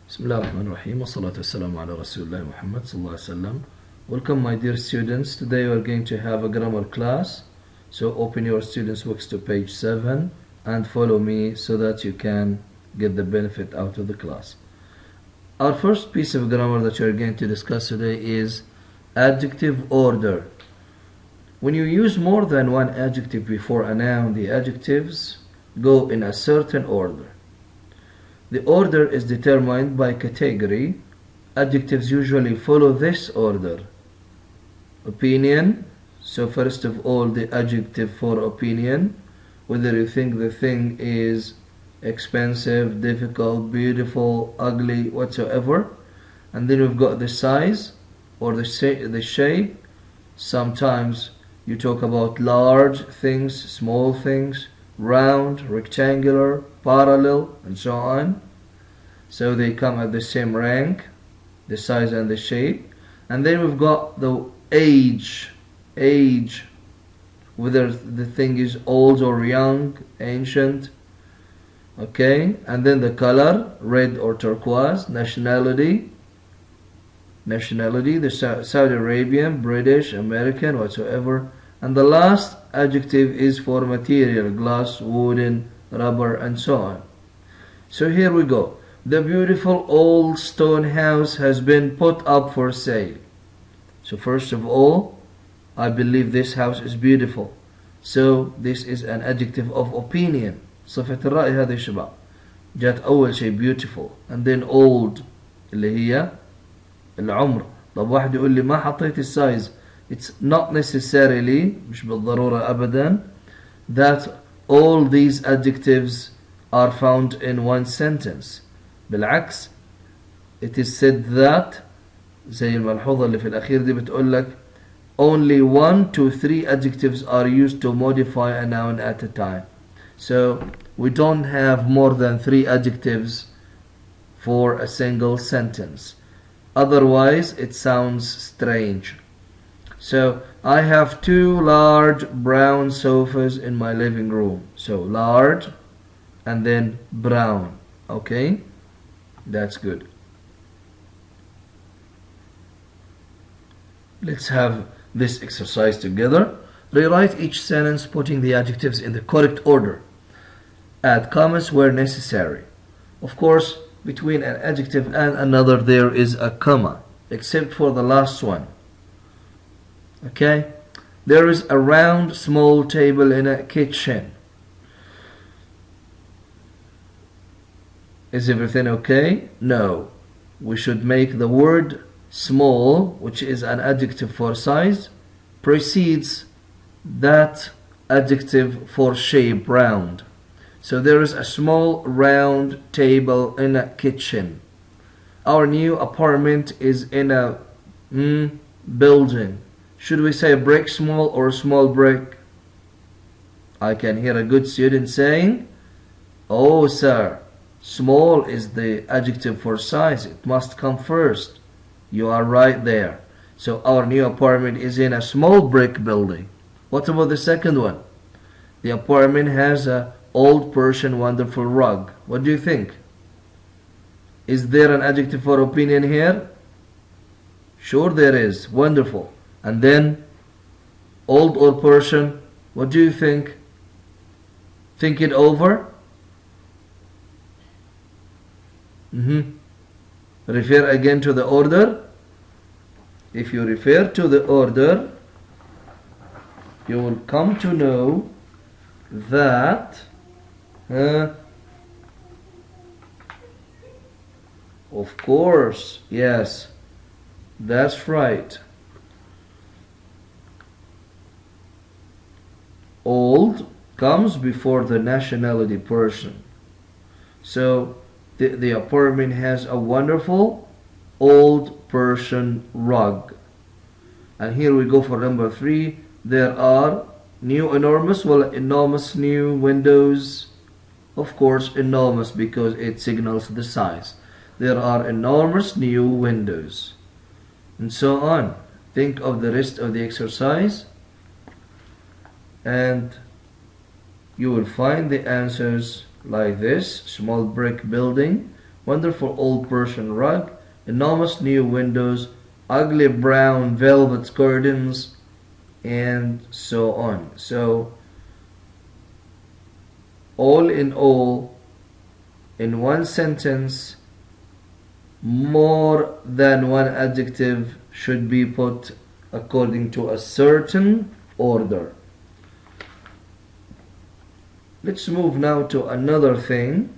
بسم الله الرحمن الرحيم والصلاة والسلام على رسول الله محمد صلى الله عليه وسلم. Welcome my dear students. Today we are going to have a grammar class. So open your students books to page 7 and follow me so that you can get the benefit out of the class. Our first piece of grammar that we are going to discuss today is adjective order. When you use more than one adjective before a noun, the adjectives go in a certain order. The order is determined by category. Adjectives usually follow this order. Opinion. So first of all, the adjective for opinion, whether you think the thing is expensive, difficult, beautiful, ugly, whatsoever. And then we've got the size or the shape. Sometimes you talk about large things, small things, round, rectangular, parallel, and so on. So they come at the same rank, the size and the shape. And then we've got the age, whether the thing is old or young, ancient. Okay, and then the color, red or turquoise. Nationality, the Saudi Arabian, British, American, whatsoever. And the last adjective is for material, glass, wooden, rubber, and so on. So here we go. The beautiful old stone house has been put up for sale. So first of all, I believe this house is beautiful. So this is an adjective of opinion. صفة الرأي هذا يا شباب. جات أول شيء beautiful and then old اللي هي العمر. طب واحد يقول لي ما حطيت السايز. It's not necessarily, مش بالضرورة أبدا, that all these adjectives are found in one sentence. بالعكس, it is said that, زي الملحوظة اللي في الأخير دي بتقول لك, only 1 to 3 adjectives are used to modify a noun at a time. So we don't have more than 3 adjectives for a single sentence. Otherwise, it sounds strange. So I have 2 large brown sofas in my living room. So large and then brown. Okay, that's good. Let's have this exercise together. Rewrite each sentence putting the adjectives in the correct order. Add commas where necessary. Of course, between an adjective and another there is a comma, except for the last one. Okay, there is a round small table in a kitchen. Is everything okay? No. We should make the word small, which is an adjective for size, precedes that adjective for shape, round. So there is a small round table in a kitchen. Our new apartment is in a building. Should we say brick small or small brick? I can hear a good student saying, oh sir, small is the adjective for size. It must come first. You are right there. So our new apartment is in a small brick building. What about the second one? The apartment has a old Persian wonderful rug. What do you think? Is there an adjective for opinion here? Sure there is. Wonderful. And then, old or Persian, what do you think? Think it over. Refer again to the order. If you refer to the order, you will come to know that of course, yes, that's right. Old comes before the nationality Persian. So the apartment has a wonderful old Persian rug. And here we go for number 3. There are new enormous, enormous new windows. Of course, enormous because it signals the size. There are enormous new windows. And so on. Think of the rest of the exercise and you will find the answers like this. Small brick building wonderful old Persian rug, enormous new windows, ugly brown velvet curtains, and so on. So, all in all, in one sentence, more than one adjective should be put according to a certain order. Let's move now to another thing.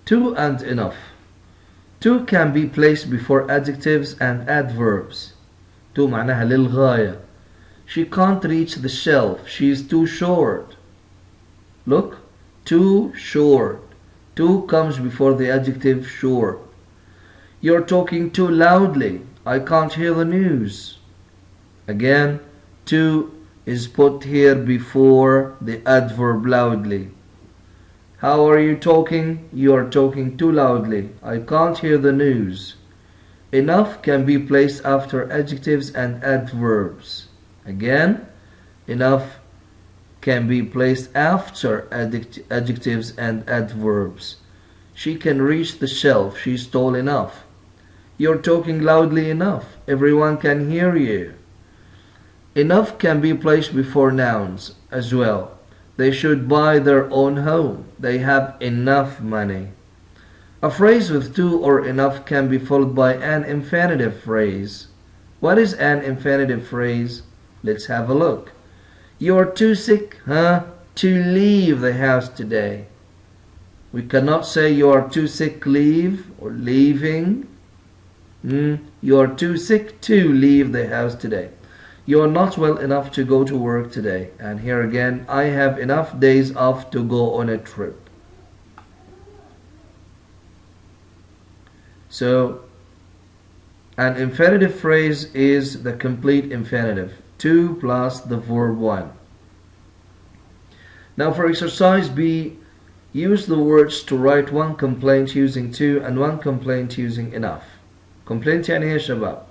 To and enough. To can be placed before adjectives and adverbs. To معناها للغاية. She can't reach the shelf. She is too short. Look, too short. To comes before the adjective short. You're talking too loudly. I can't hear the news. Again, to is put here before the adverb loudly. How are you talking? You are talking too loudly. I can't hear the news. Enough can be placed after adjectives and adverbs. Again, enough can be placed after adjectives and adverbs. She can reach the shelf. She's tall enough. You're talking loudly enough. Everyone can hear you. Enough can be placed before nouns as well. They should buy their own home. They have enough money. A phrase with to or enough can be followed by an infinitive phrase. What is an infinitive phrase? Let's have a look. You're too sick, to leave the house today. We cannot say you are too sick, leave, or leaving. You are too sick to leave the house today. You are not well enough to go to work today. And here again, I have enough days off to go on a trip. So, an infinitive phrase is the complete infinitive. To plus the verb one. Now for exercise B, use the words to write one complaint using to and one complaint using enough. Complaint يعني إيه يا شباب؟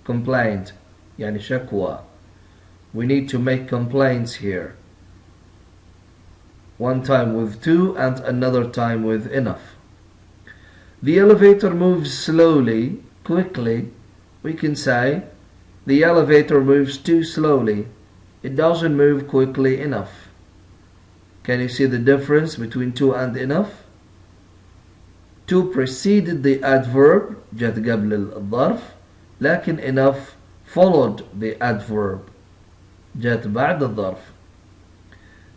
Complaint يعني شكوى. We need to make complaints here. One time with to and another time with enough. The elevator moves slowly, quickly. We can say the elevator moves too slowly. It doesn't move quickly enough. Can you see the difference between to and enough? To preceded the adverb جت قبل الظرف, لكن enough followed the adverb جت بعد الظرف.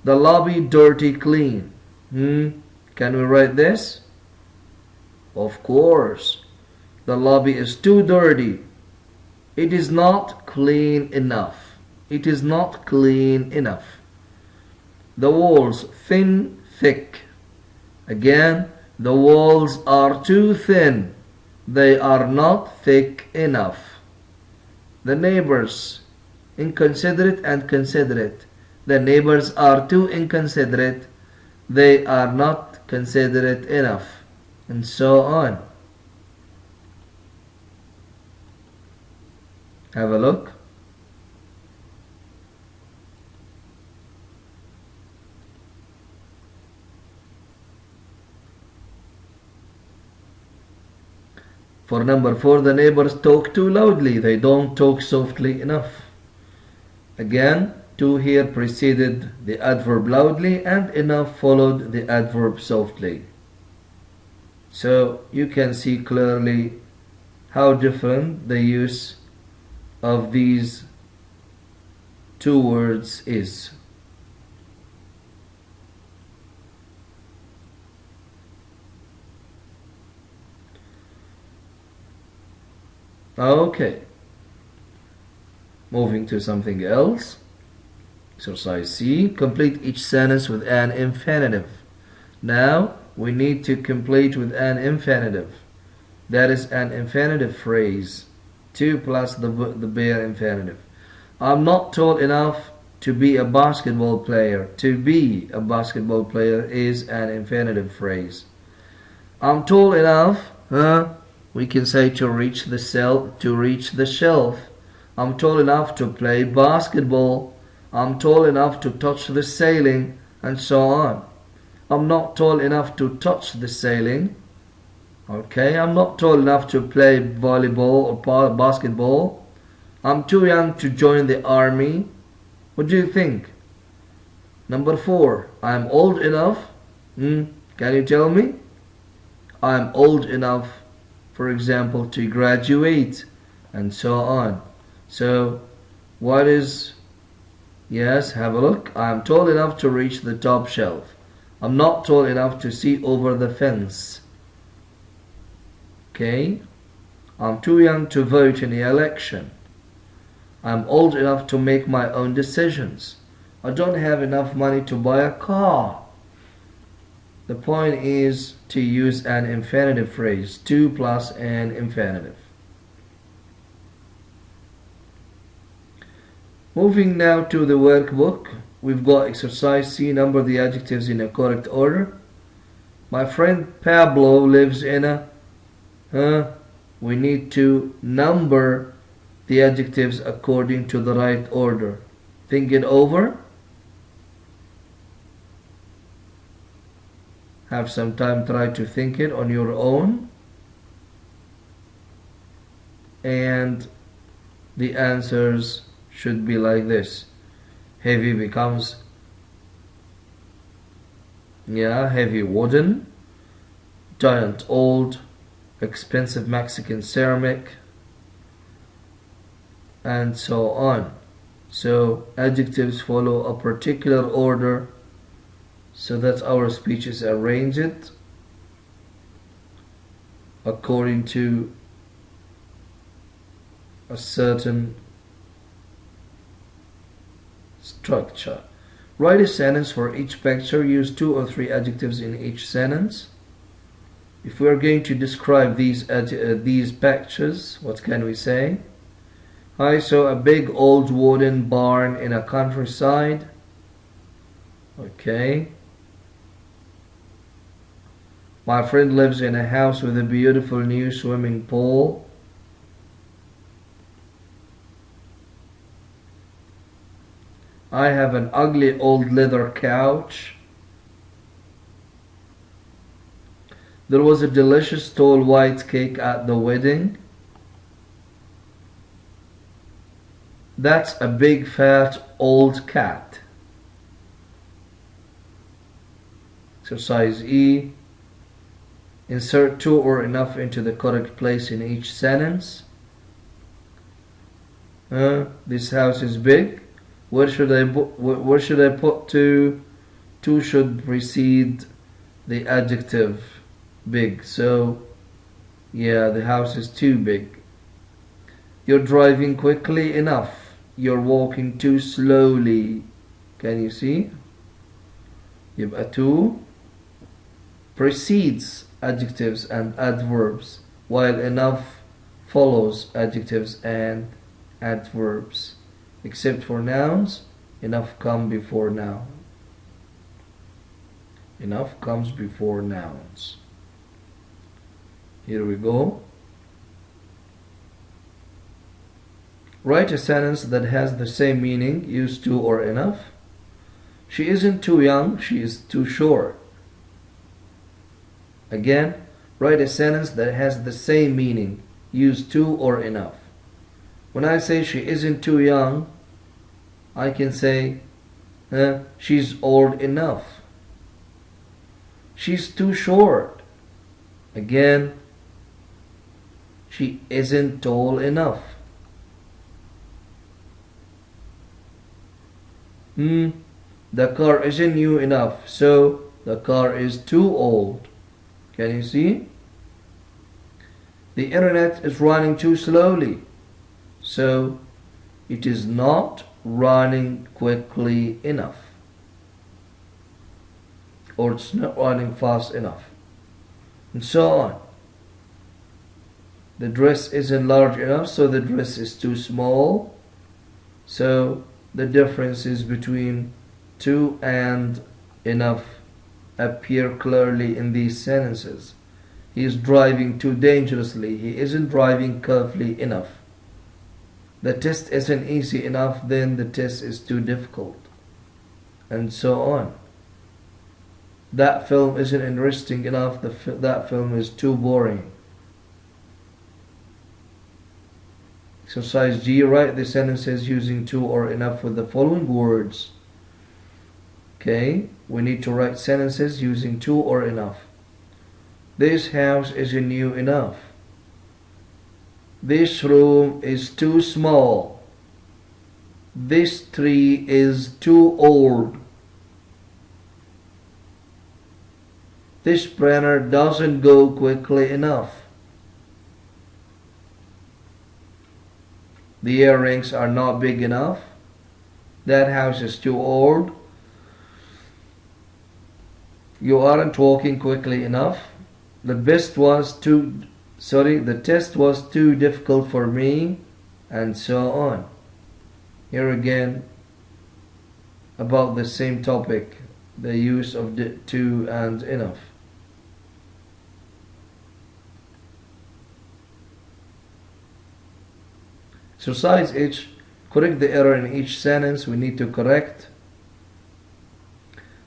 The lobby dirty clean. Can we write this? Of course. The lobby is too dirty. It is not clean enough. It is not clean enough. The walls thin, thick. Again, the walls are too thin. They are not thick enough. The neighbors, inconsiderate and considerate. The neighbors are too inconsiderate. They are not considerate enough. And so on. Have a look. For number 4, the neighbors talk too loudly. They don't talk softly enough. Again, to here preceded the adverb loudly and enough followed the adverb softly. So you can see clearly how different the use of these two words is. Okay, moving to something else. Exercise C, complete each sentence with an infinitive. Now we need to complete with an infinitive. That is an infinitive phrase. To plus the bare infinitive. I'm not tall enough to be a basketball player. To be a basketball player is an infinitive phrase. I'm tall enough, we can say to reach the shelf. I'm tall enough to play basketball. I'm tall enough to touch the ceiling, and so on. I'm not tall enough to touch the ceiling. Okay, I'm not tall enough to play volleyball or basketball. I'm too young to join the army. What do you think? Number 4, I'm old enough. Can you tell me? I'm old enough, for example, to graduate, and so on. So, what is... Yes, have a look. I'm tall enough to reach the top shelf. I'm not tall enough to see over the fence. Okay. I'm too young to vote in the election. I'm old enough to make my own decisions. I don't have enough money to buy a car. The point is to use an infinitive phrase, to plus an infinitive. Moving now to the workbook, we've got exercise C, number the adjectives in a correct order. My friend Pablo lives in a... we need to number the adjectives according to the right order. Think it over. Have some time, try to think it on your own. And the answers should be like this. Heavy becomes, heavy wooden. Giant old. Expensive Mexican ceramic. And so on. So adjectives follow a particular order so that our speech is arranged according to a certain structure. Write a sentence for each picture. Use 2 or 3 adjectives in each sentence. If we are going to describe these pictures, what can we say? I saw a big old wooden barn in a countryside. Okay. My friend lives in a house with a beautiful new swimming pool. I have an ugly old leather couch. There was a delicious tall white cake at the wedding. That's a big fat old cat. Exercise E. Insert 2 or enough into the correct place in each sentence. This house is big. Where should I put 2? 2 should precede the adjective big. So, the house is too big. You're driving quickly enough. You're walking too slowly. Can you see? يبقى 2 precedes adjectives and adverbs, while enough follows adjectives and adverbs. Except for nouns, enough comes before noun. Enough comes before nouns. Here we go. Write a sentence that has the same meaning. Use 2 or enough. She isn't too young, she is too short. Again, write a sentence that has the same meaning. Use 2 or enough. When I say she isn't too young, I can say she's old enough. She's too short. Again, she isn't tall enough. The car isn't new enough, so the car is too old. Can you see? The internet is running too slowly, so it is not running quickly enough, or it's not running fast enough, and so on. The dress isn't large enough, so the dress is too small. So the differences between 2 and enough appear clearly in these sentences. He is driving too dangerously. He isn't driving carefully enough. the test isn't easy enough, then the test is too difficult, and so on. That film isn't interesting enough, that film is too boring. Exercise G, write the sentences using to or enough with the following words. Okay, we need to write sentences using to or enough. This house isn't new enough. This room is too small. This tree is too old. This printer doesn't go quickly enough. The earrings are not big enough. That house is too old. You aren't walking quickly enough. The test was too difficult for me, and so on. Here again, about the same topic, the use of to and enough. Exercise H, correct the error in each sentence. We need to correct.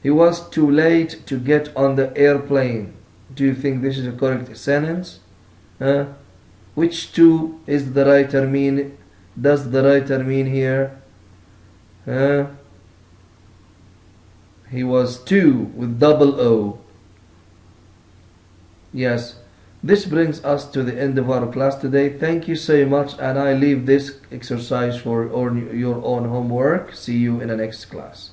He was too late to get on the airplane. Do you think this is a correct sentence? Which to is the writer mean? Does the writer mean here? He was two with double O. Yes. This brings us to the end of our class today. Thank you so much, and I leave this exercise for your own homework. See you in the next class.